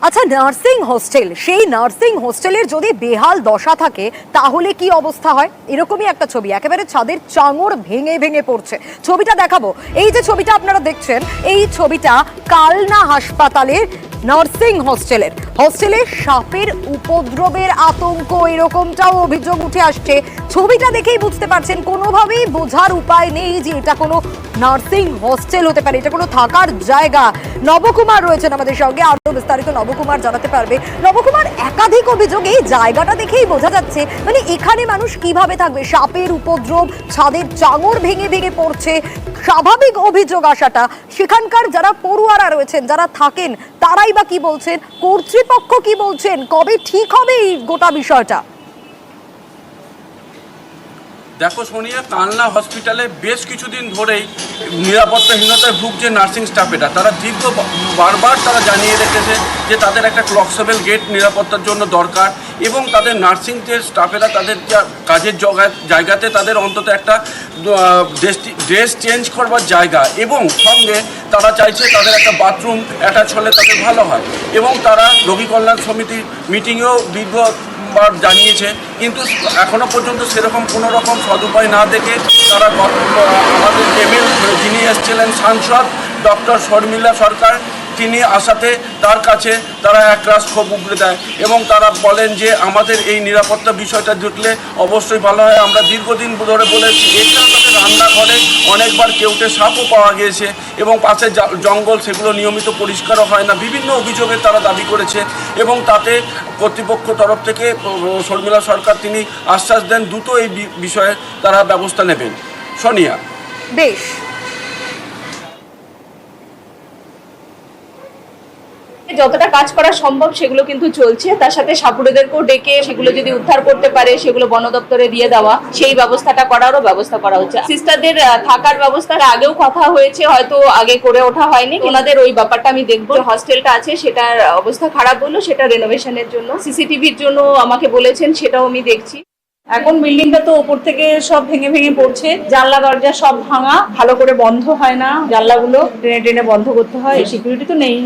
আচ্ছা, nursing hostel, সেই nursing হোস্টেলের যদি বেহাল দশা থাকে তাহলে কি অবস্থা হয়? এরকমই একটা ছবি, একেবারে ছাদের চাঙড় ভেঙে ভেঙে পড়ছে। ছবিটা দেখাবো। এই যে ছবিটা আপনারা দেখছেন, এই ছবিটা কালনা হাসপাতালের নার্সিং হোস্টেলে সাপের উপদ্রবের আতঙ্ক, এরকমটাও অভিযোগ উঠে আসছে। ছবিটা দেখেই বুঝতে পারছেন, কোনোভাবেই বোঝার উপায় নেই যে এটা কোনো নার্সিং হোস্টেল হতে পারে, এটা কোনো থাকার জায়গা। নবকুমার রয়েছেন আমাদের সঙ্গে, আরো বিস্তারিত নবকুমার জানাতে পারবে। নবকুমার, একাধিক অভিযোগ, এই জায়গাটা দেখেই বোঝা যাচ্ছে মানে এখানে মানুষ কিভাবে থাকবে? সাপের উপদ্রব, ছাদের চাঙড় ভেঙে ভেঙে পড়ছে, স্বাভাবিক অভিযোগ আসাটা। সেখানকার যারা পড়ুয়ারা রয়েছেন, যারা থাকেন, তারাই বা কি বলছেন, কর্তৃপক্ষ কি বলছেন, কবে ঠিক হবে এই গোটা বিষয়টা? দেখো সোনিয়া, কালনা হসপিটালে বেশ কিছুদিন ধরেই নিরাপত্তাহীনতায় ভুগছে নার্সিং স্টাফেরা। তারা বারবার তারা জানিয়ে রেখেছে যে তাদের একটা ক্লকসেবল গেট নিরাপত্তার জন্য দরকার, এবং তাদের নার্সিং যে স্টাফেরা তাদের কাজের জায়গাতে তাদের অন্তত একটা ড্রেস চেঞ্জ করবার জায়গা, এবং সঙ্গে তারা চাইছে তাদের একটা বাথরুম অ্যাটাচ হলে তাদের ভালো হয়। এবং তারা রোগী কল্যাণ সমিতির মিটিংয়েও জানিয়েছে, কিন্তু এখনো পর্যন্ত সেরকম কোনো রকম সদুপায় না দেখে তারা আমাদের যিনি এসেছিলেন সাংসদ ডক্টর শর্মিলা সরকার, তিনি আসাতে তার কাছে তারা একরাশ ক্ষোভ উগড়ে দেয়, এবং তারা বলেন যে আমাদের এই নিরাপত্তা বিষয়টা দেখলে অবশ্যই ভালো হয়। আমরা দীর্ঘদিন ধরে বলেছি, এছাড়া তাদের রান্নাঘরে অনেকবার কেউটে সাপও পাওয়া গিয়েছে, এবং পাশে জঙ্গল, সেগুলো নিয়মিত পরিষ্কারও হয় না। বিভিন্ন অভিযোগে তারা দাবি করেছে, এবং তাতে কর্তৃপক্ষ তরফ থেকে শর্মিলা সরকার তিনি আশ্বাস দেন দ্রুত এই বিষয়ে তারা ব্যবস্থা নেবেন। সোনিয়া, বেশ, যতটা কাজ করা সম্ভব সেগুলো কিন্তু চলছে। তার সাথে সাপুড়েদেরকেও ডেকে সেগুলো যদি উদ্ধার করতে পারে সেগুলো বন দপ্তরে দিয়ে দেওয়া, সেই ব্যবস্থাটা করারও ব্যবস্থা করা হচ্ছে। সিস্টারদের থাকার ব্যবস্থাটা আগেও কথা হয়েছে, হয়তো আগে করে ওঠা হয়নি। ওনাদের ওই ব্যাপারটা আমি দেখবো। হস্টেলটা আছে সেটার অবস্থা খারাপ হলো, সেটা রেনোভেশনের জন্য, সিসিটিভির জন্য আমাকে বলেছেন, সেটাও আমি দেখছি। এখন বিল্ডিংটা তো উপর থেকে সব ভেঙে ভেঙে পড়ছে, জানলা দরজা সব ভাঙা, ভালো করে বন্ধ হয় না, জানলাগুলো টেনে টেনে বন্ধ করতে হয়, সিকিউরিটি তো নেই।